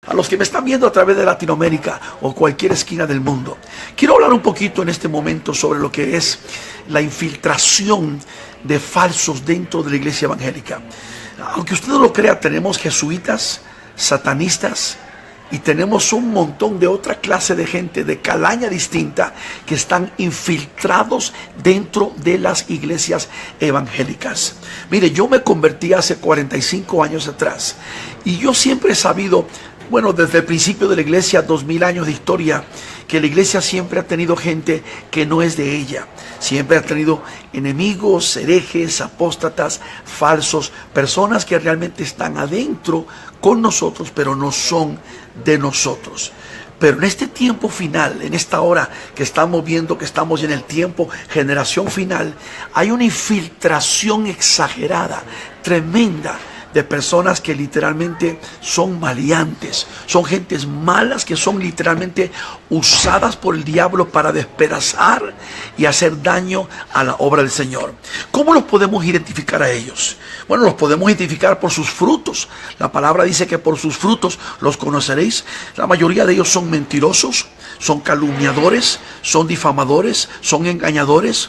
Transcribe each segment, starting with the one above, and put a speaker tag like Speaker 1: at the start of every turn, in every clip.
Speaker 1: a los que me están viendo a través de Latinoamérica o cualquier esquina del mundo. Quiero hablar un poquito en este momento sobre lo que es la infiltración de falsos dentro de la iglesia evangélica. Aunque usted no lo crea, tenemos jesuitas, satanistas, y tenemos un montón de otra clase de gente de calaña distinta que están infiltrados dentro de las iglesias evangélicas. Mire, yo me convertí hace 45 años atrás y yo siempre he sabido, bueno, desde el principio de la iglesia, 2000 años de historia, que la iglesia siempre ha tenido gente que no es de ella. Siempre ha tenido enemigos, herejes, apóstatas, falsos, personas que realmente están adentro con nosotros, pero no son de nosotros. Pero en este tiempo final, en esta hora que estamos viendo que estamos en el tiempo, generación final, hay una infiltración exagerada, tremenda, de personas que literalmente son maleantes, son gentes malas que son literalmente usadas por el diablo para despedazar y hacer daño a la obra del Señor. ¿Cómo los podemos identificar a ellos? Bueno, los podemos identificar por sus frutos. La palabra dice que por sus frutos los conoceréis. La mayoría de ellos son mentirosos, son calumniadores, son difamadores, son engañadores,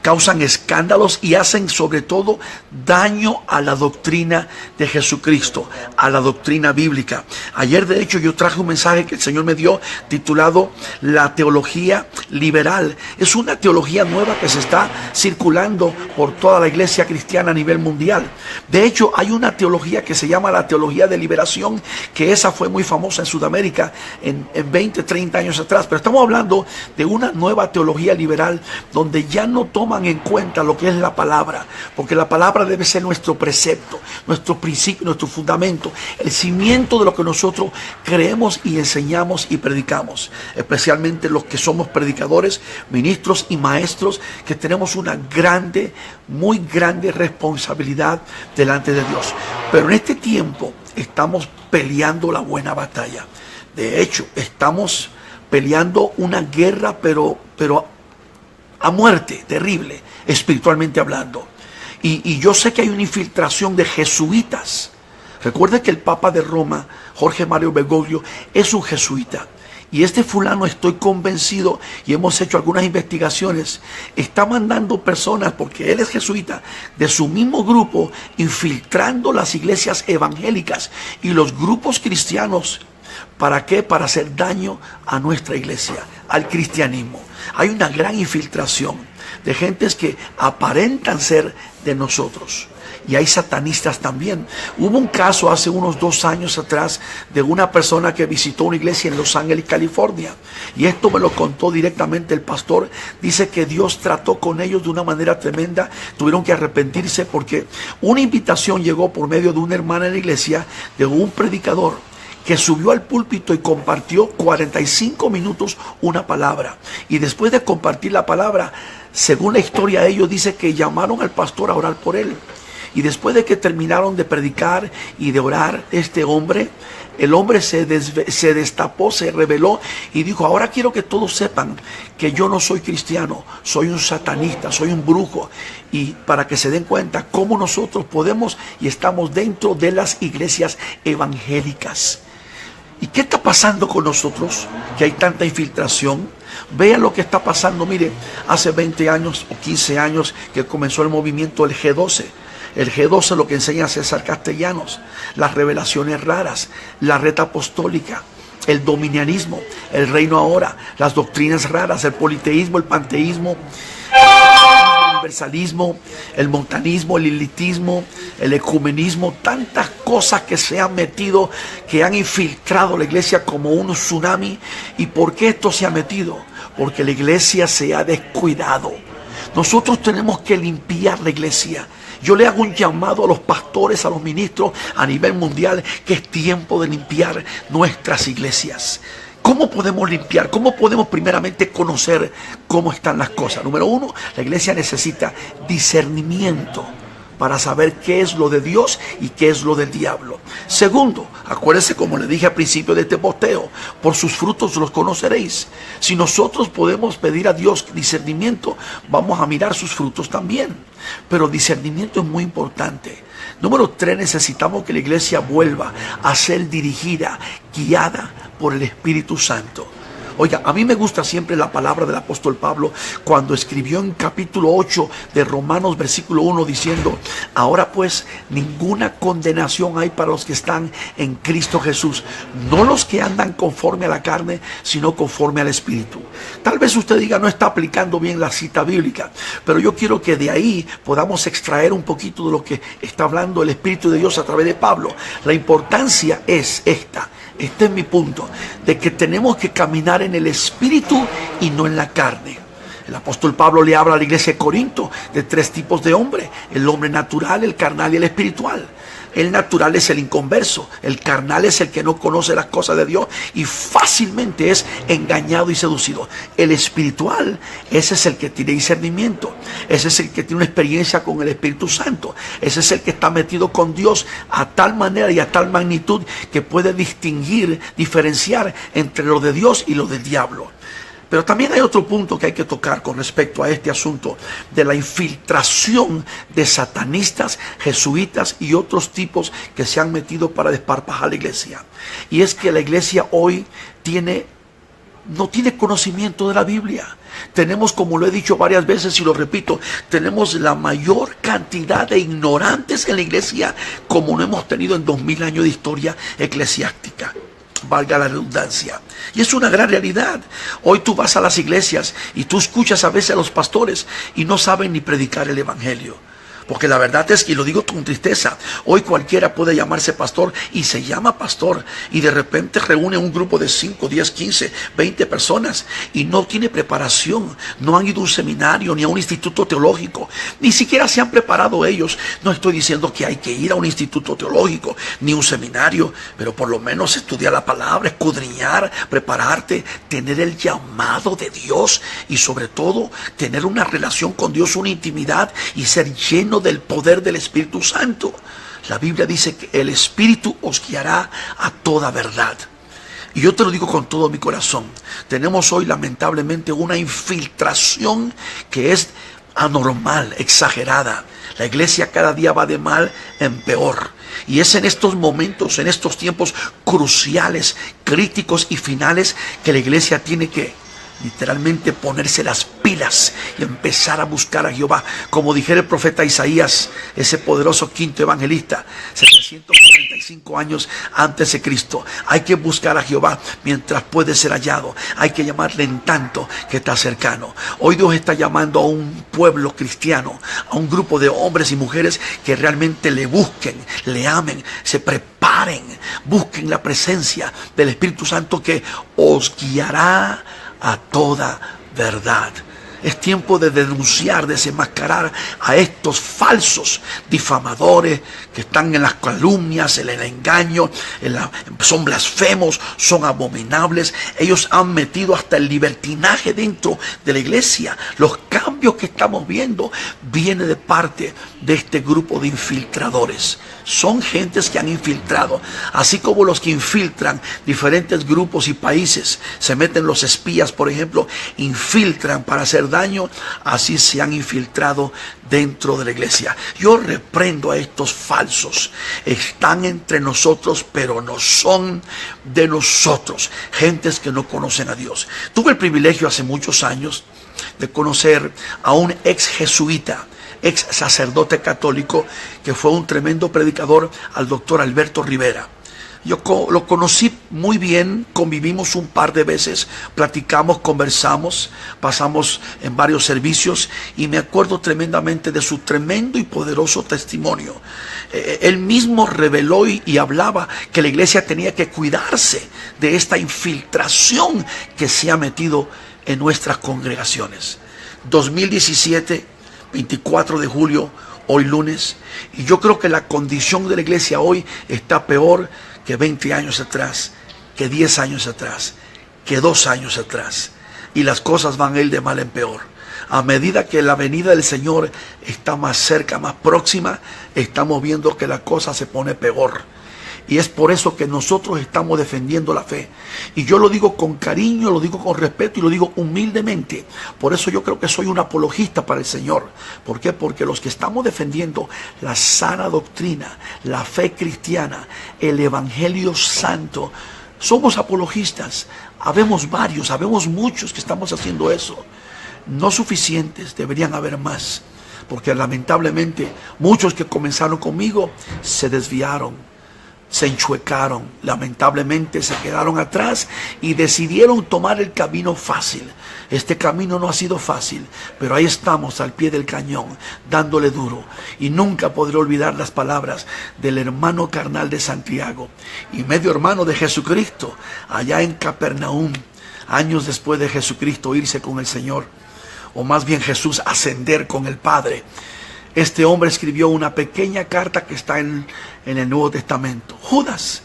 Speaker 1: causan escándalos y hacen sobre todo daño a la doctrina de Jesucristo, a la doctrina bíblica. Ayer de hecho yo traje un mensaje que el Señor me dio titulado La teología liberal. Es una teología nueva que se está circulando por toda la iglesia cristiana a nivel mundial. De hecho hay una teología que se llama la teología de liberación, que esa fue muy famosa en Sudamérica en 20, 30 años atrás. Pero estamos hablando de una nueva teología liberal donde ya no toman en cuenta lo que es la palabra, porque la palabra debe ser nuestro precepto, nuestro principio, nuestro fundamento, el cimiento de lo que nosotros creemos y enseñamos y predicamos, especialmente los que somos predicadores, ministros y maestros, que tenemos una grande, muy grande responsabilidad delante de Dios. Pero en este tiempo estamos peleando la buena batalla. De hecho, estamos peleando una guerra, pero a muerte, terrible, espiritualmente hablando. Y yo sé que hay una infiltración de jesuitas. Recuerde que el Papa de Roma, Jorge Mario Bergoglio, es un jesuita. Y este fulano, estoy convencido, y hemos hecho algunas investigaciones, está mandando personas, porque él es jesuita, de su mismo grupo, infiltrando las iglesias evangélicas y los grupos cristianos. ¿Para qué? Para hacer daño a nuestra iglesia, al cristianismo. Hay una gran infiltración de gentes que aparentan ser de nosotros. Y hay satanistas también. Hubo un caso hace unos 2 años atrás de una persona que visitó una iglesia en Los Ángeles, California. Y esto me lo contó directamente el pastor. Dice que Dios trató con ellos de una manera tremenda. Tuvieron que arrepentirse porque una invitación llegó por medio de una hermana en la iglesia, de un predicador, que subió al púlpito y compartió 45 minutos una palabra. Y después de compartir la palabra, según la historia de ellos, dice que llamaron al pastor a orar por él. Y después de que terminaron de predicar y de orar, el hombre se destapó, se reveló y dijo: ahora quiero que todos sepan que yo no soy cristiano, soy un satanista, soy un brujo. Y para que se den cuenta cómo nosotros podemos y estamos dentro de las iglesias evangélicas. ¿Y qué está pasando con nosotros? Que hay tanta infiltración. Vean lo que está pasando. Mire, hace 20 años o 15 años que comenzó el movimiento del G12. El G12 lo que enseña César Castellanos, las revelaciones raras, la red apostólica, el dominianismo, el reino ahora, las doctrinas raras, el politeísmo, el panteísmo, el universalismo, el montanismo, el lilitismo, el ecumenismo, tantas cosas que se han metido, que han infiltrado la iglesia como un tsunami. ¿Y por qué esto se ha metido? Porque la iglesia se ha descuidado. Nosotros tenemos que limpiar la iglesia. Yo le hago un llamado a los pastores, a los ministros a nivel mundial, que es tiempo de limpiar nuestras iglesias. ¿Cómo podemos limpiar? ¿Cómo podemos primeramente conocer cómo están las cosas? Número 1, la iglesia necesita discernimiento para saber qué es lo de Dios y qué es lo del diablo. Segundo, acuérdense, como le dije al principio de este posteo, por sus frutos los conoceréis. Si nosotros podemos pedir a Dios discernimiento, vamos a mirar sus frutos también. Pero discernimiento es muy importante. Número 3, necesitamos que la iglesia vuelva a ser dirigida, guiada por el Espíritu Santo. Oiga, a mí me gusta siempre la palabra del apóstol Pablo cuando escribió en capítulo 8 de Romanos versículo 1 diciendo: ahora pues ninguna condenación hay para los que están en Cristo Jesús, no los que andan conforme a la carne, sino conforme al Espíritu. Tal vez usted diga, no está aplicando bien la cita bíblica, pero yo quiero que de ahí podamos extraer un poquito de lo que está hablando el Espíritu de Dios a través de Pablo. La importancia es esta. Este es mi punto, de que tenemos que caminar en el Espíritu y no en la carne. El apóstol Pablo le habla a la iglesia de Corinto de 3 tipos de hombre: el hombre natural, el carnal y el espiritual. El natural es el inconverso, el carnal es el que no conoce las cosas de Dios y fácilmente es engañado y seducido. El espiritual, ese es el que tiene discernimiento, ese es el que tiene una experiencia con el Espíritu Santo, ese es el que está metido con Dios a tal manera y a tal magnitud que puede distinguir, diferenciar entre lo de Dios y lo del diablo. Pero también hay otro punto que hay que tocar con respecto a este asunto de la infiltración de satanistas, jesuitas y otros tipos que se han metido para desparpajar la iglesia. Y es que la iglesia hoy no tiene conocimiento de la Biblia. Tenemos, como lo he dicho varias veces y lo repito, tenemos la mayor cantidad de ignorantes en la iglesia como no hemos tenido en 2000 años de historia eclesiástica. Valga la redundancia. Y es una gran realidad. Hoy tú vas a las iglesias y tú escuchas a veces a los pastores y no saben ni predicar el evangelio. Porque la verdad es que, y lo digo con tristeza, hoy cualquiera puede llamarse pastor y se llama pastor y de repente reúne un grupo de 5, 10, 15, 20 personas y no tiene preparación, no han ido a un seminario ni a un instituto teológico, ni siquiera se han preparado ellos. No estoy diciendo que hay que ir a un instituto teológico ni un seminario, pero por lo menos estudiar la palabra, escudriñar, prepararte, tener el llamado de Dios y sobre todo tener una relación con Dios, una intimidad y ser lleno del poder del Espíritu Santo. La Biblia dice que el Espíritu os guiará a toda verdad. Y yo te lo digo con todo mi corazón. Tenemos hoy lamentablemente una infiltración que es anormal, exagerada. La iglesia cada día va de mal en peor. Y es en estos momentos, en estos tiempos cruciales, críticos y finales que la iglesia tiene que literalmente ponerse las pilas y empezar a buscar a Jehová. Como dijera el profeta Isaías, ese poderoso quinto evangelista, 745 años antes de Cristo. Hay que buscar a Jehová mientras puede ser hallado. Hay que llamarle en tanto que está cercano. Hoy Dios está llamando a un pueblo cristiano, a un grupo de hombres y mujeres que realmente le busquen, le amen, se preparen, busquen la presencia del Espíritu Santo que os guiará a toda verdad. Es tiempo de denunciar, desenmascarar a estos falsos difamadores que están en las calumnias, en el engaño, son blasfemos, son abominables. Ellos han metido hasta el libertinaje dentro de la iglesia. Los cambios que estamos viendo vienen de parte de este grupo de infiltradores. Son gentes que han infiltrado, así como los que infiltran diferentes grupos y países. Se meten los espías, por ejemplo, infiltran para hacer daño. Así se han infiltrado dentro de la iglesia. Yo reprendo a estos falsos. Están entre nosotros, pero no son de nosotros. Gentes que no conocen a Dios. Tuve el privilegio hace muchos años de conocer a un ex jesuita, ex sacerdote católico, que fue un tremendo predicador, al doctor Alberto Rivera. Yo lo conocí muy bien, convivimos un par de veces, platicamos, conversamos, pasamos en varios servicios y me acuerdo tremendamente de su tremendo y poderoso testimonio. Él mismo reveló y hablaba que la iglesia tenía que cuidarse de esta infiltración que se ha metido en nuestras congregaciones. 2017, 24 de julio, hoy lunes, y yo creo que la condición de la iglesia hoy está peor que 20 años atrás, que 10 años atrás, que 2 años atrás. Y las cosas van a ir de mal en peor. A medida que la venida del Señor está más cerca, más próxima, estamos viendo que la cosa se pone peor. Y es por eso que nosotros estamos defendiendo la fe. Y yo lo digo con cariño, lo digo con respeto y lo digo humildemente. Por eso yo creo que soy un apologista para el Señor. ¿Por qué? Porque los que estamos defendiendo la sana doctrina, la fe cristiana, el evangelio santo, somos apologistas. Habemos varios, habemos muchos que estamos haciendo eso. No suficientes, deberían haber más. Porque lamentablemente muchos que comenzaron conmigo se desviaron, se enchuecaron, lamentablemente se quedaron atrás y decidieron tomar el camino fácil. Este camino no ha sido fácil, pero ahí estamos al pie del cañón, dándole duro. Y nunca podré olvidar las palabras del hermano carnal de Santiago y medio hermano de Jesucristo, allá en Capernaum, años después de Jesucristo irse con el Señor, o más bien Jesús ascender con el Padre. Este hombre escribió una pequeña carta que está en el Nuevo Testamento, Judas.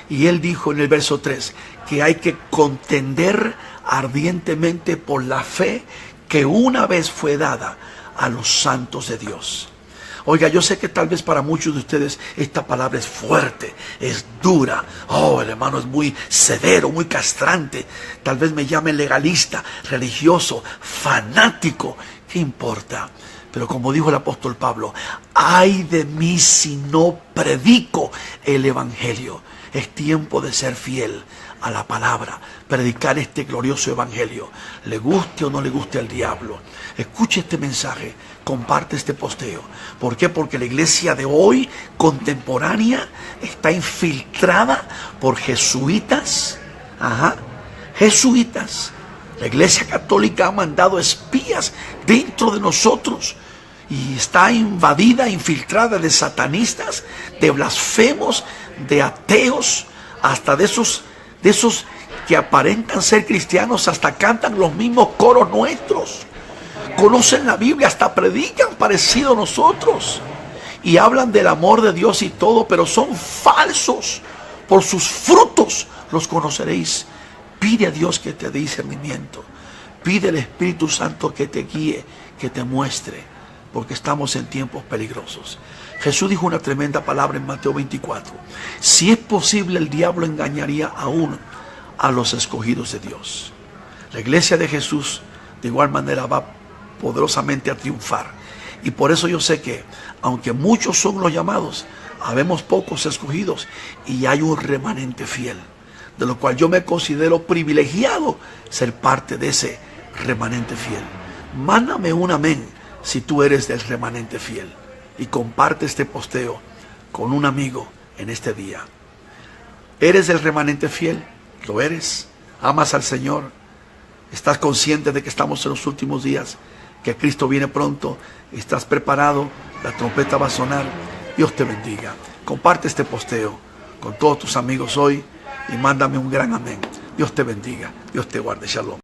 Speaker 1: Y él dijo en el verso 3 que hay que contender ardientemente por la fe que una vez fue dada a los santos de Dios. Oiga, yo sé que tal vez para muchos de ustedes esta palabra es fuerte, es dura. Oh, el hermano es muy severo, muy castrante. Tal vez me llame legalista, religioso, fanático. ¿Qué importa? Pero como dijo el apóstol Pablo, ay de mí si no predico el evangelio. Es tiempo de ser fiel a la palabra, predicar este glorioso evangelio. Le guste o no le guste al diablo. Escuche este mensaje, comparte este posteo. ¿Por qué? Porque la iglesia de hoy, contemporánea, está infiltrada por jesuitas. Jesuitas. La iglesia católica ha mandado espías dentro de nosotros. Y está invadida, infiltrada de satanistas, de blasfemos, de ateos, hasta de esos que aparentan ser cristianos, hasta cantan los mismos coros nuestros. Conocen la Biblia, hasta predican parecido a nosotros. Y hablan del amor de Dios y todo, pero son falsos. Por sus frutos los conoceréis. Pide a Dios que te dé discernimiento. Pide al Espíritu Santo que te guíe, que te muestre. Porque estamos en tiempos peligrosos. Jesús dijo una tremenda palabra en Mateo 24. Si es posible, el diablo engañaría aún a los escogidos de Dios. La iglesia de Jesús de igual manera va poderosamente a triunfar. Y por eso yo sé que, aunque muchos son los llamados, habemos pocos escogidos y hay un remanente fiel, de lo cual yo me considero privilegiado ser parte de ese remanente fiel. Mándame un amén si tú eres del remanente fiel y comparte este posteo con un amigo en este día. ¿Eres del remanente fiel? ¿Lo eres? ¿Amas al Señor? ¿Estás consciente de que estamos en los últimos días? ¿Que Cristo viene pronto? ¿Estás preparado? La trompeta va a sonar. Dios te bendiga. Comparte este posteo con todos tus amigos hoy y mándame un gran amén. Dios te bendiga. Dios te guarde. Shalom.